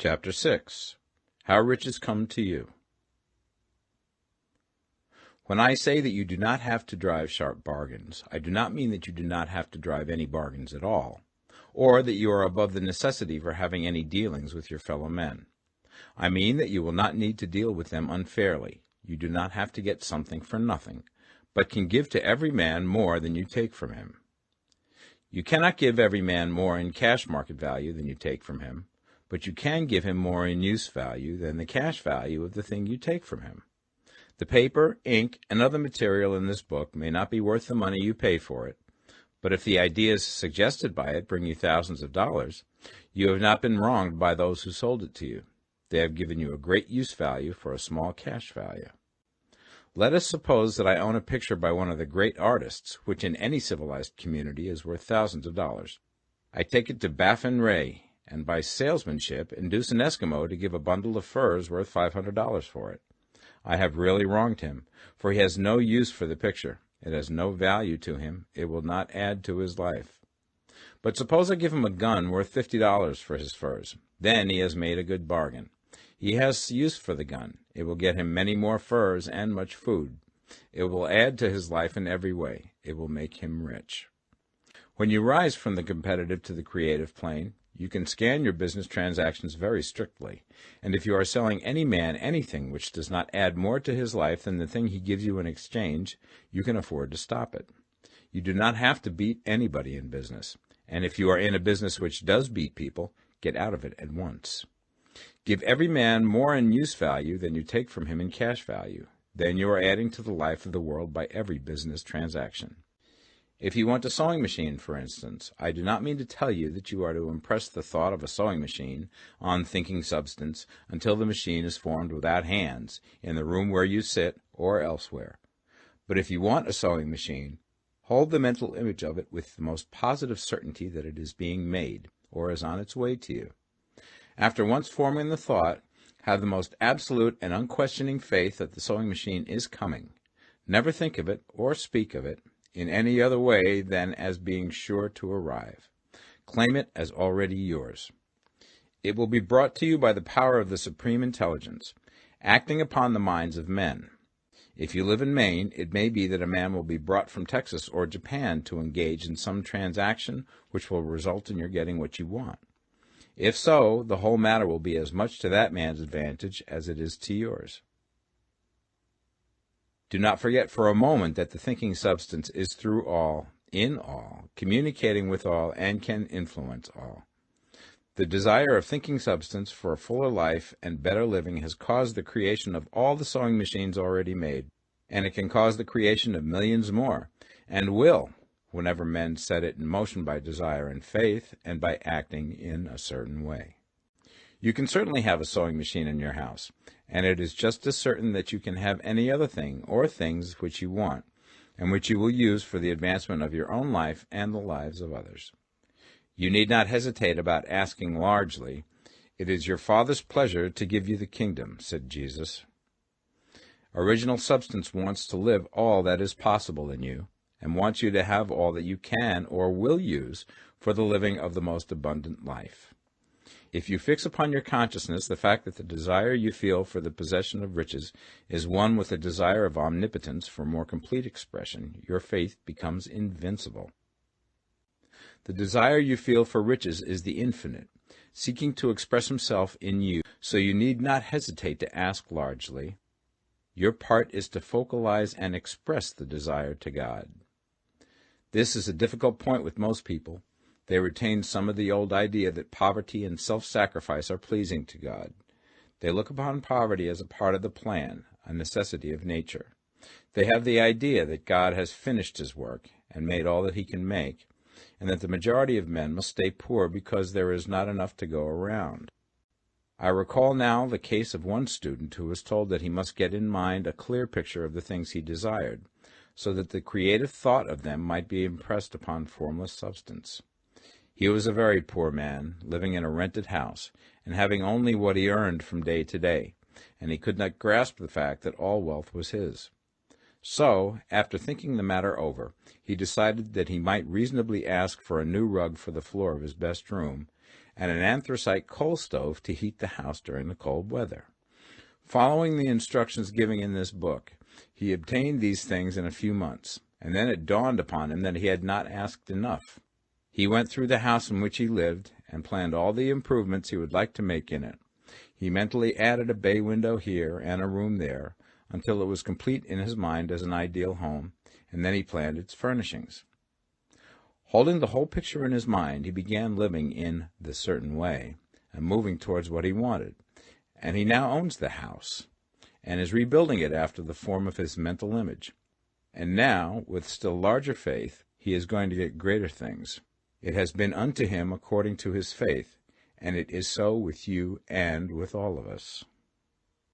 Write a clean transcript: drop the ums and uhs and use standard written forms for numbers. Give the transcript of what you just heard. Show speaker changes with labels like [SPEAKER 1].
[SPEAKER 1] Chapter 6. How Riches Come to You. When I say that you do not have to drive sharp bargains, I do not mean that you do not have to drive any bargains at all, or that you are above the necessity for having any dealings with your fellow men. I mean that you will not need to deal with them unfairly. You do not have to get something for nothing, but can give to every man more than you take from him. You cannot give every man more in cash market value than you take from him, but you can give him more in use value than the cash value of the thing you take from him. The paper, ink, and other material in this book may not be worth the money you pay for it, but if the ideas suggested by it bring you thousands of dollars, you have not been wronged by those who sold it to you. They have given you a great use value for a small cash value. Let us suppose that I own a picture by one of the great artists, which in any civilized community is worth thousands of dollars. I take it to Baffin Ray, and by salesmanship induce an Eskimo to give a bundle of furs worth $500 for it. I have really wronged him, for he has no use for the picture. It has no value to him. It will not add to his life. But suppose I give him a gun worth $50 for his furs. Then he has made a good bargain. He has use for the gun. It will get him many more furs and much food. It will add to his life in every way. It will make him rich. When you rise from the competitive to the creative plane, you can scan your business transactions very strictly, and if you are selling any man anything which does not add more to his life than the thing he gives you in exchange, you can afford to stop it. You do not have to beat anybody in business, and if you are in a business which does beat people, get out of it at once. Give every man more in use value than you take from him in cash value. Then you are adding to the life of the world by every business transaction. If you want a sewing machine, for instance, I do not mean to tell you that you are to impress the thought of a sewing machine on thinking substance until the machine is formed without hands, in the room where you sit or elsewhere. But if you want a sewing machine, hold the mental image of it with the most positive certainty that it is being made, or is on its way to you. After once forming the thought, have the most absolute and unquestioning faith that the sewing machine is coming. Never think of it, or speak of it, in any other way than as being sure to arrive. Claim it as already yours. It will be brought to you by the power of the Supreme Intelligence, acting upon the minds of men. If you live in Maine, it may be that a man will be brought from Texas or Japan to engage in some transaction which will result in your getting what you want. If so, the whole matter will be as much to that man's advantage as it is to yours. Do not forget for a moment that the thinking substance is through all, in all, communicating with all, and can influence all. The desire of thinking substance for a fuller life and better living has caused the creation of all the sewing machines already made, and it can cause the creation of millions more, and will, whenever men set it in motion by desire and faith, and by acting in a certain way. You can certainly have a sewing machine in your house, and it is just as certain that you can have any other thing or things which you want, and which you will use for the advancement of your own life and the lives of others. You need not hesitate about asking largely. It is your Father's pleasure to give you the kingdom, said Jesus. Original substance wants to live all that is possible in you, and wants you to have all that you can or will use for the living of the most abundant life. If you fix upon your consciousness the fact that the desire you feel for the possession of riches is one with a desire of omnipotence for more complete expression, your faith becomes invincible. The desire you feel for riches is the infinite, seeking to express himself in you, so you need not hesitate to ask largely. Your part is to focalize and express the desire to God. This is a difficult point with most people. They retain some of the old idea that poverty and self-sacrifice are pleasing to God. They look upon poverty as a part of the plan, a necessity of nature. They have the idea that God has finished his work and made all that he can make, and that the majority of men must stay poor because there is not enough to go around. I recall now the case of one student who was told that he must get in mind a clear picture of the things he desired, so that the creative thought of them might be impressed upon formless substance. He was a very poor man, living in a rented house, and having only what he earned from day to day, and he could not grasp the fact that all wealth was his. So, after thinking the matter over, he decided that he might reasonably ask for a new rug for the floor of his best room, and an anthracite coal stove to heat the house during the cold weather. Following the instructions given in this book, he obtained these things in a few months, and then it dawned upon him that he had not asked enough. He went through the house in which he lived and planned all the improvements he would like to make in it. He mentally added a bay window here and a room there until it was complete in his mind as an ideal home, and then he planned its furnishings. Holding the whole picture in his mind, he began living in the certain way and moving towards what he wanted. And he now owns the house and is rebuilding it after the form of his mental image. And now, with still larger faith, he is going to get greater things. It has been unto him according to his faith, and it is so with you and with all of us.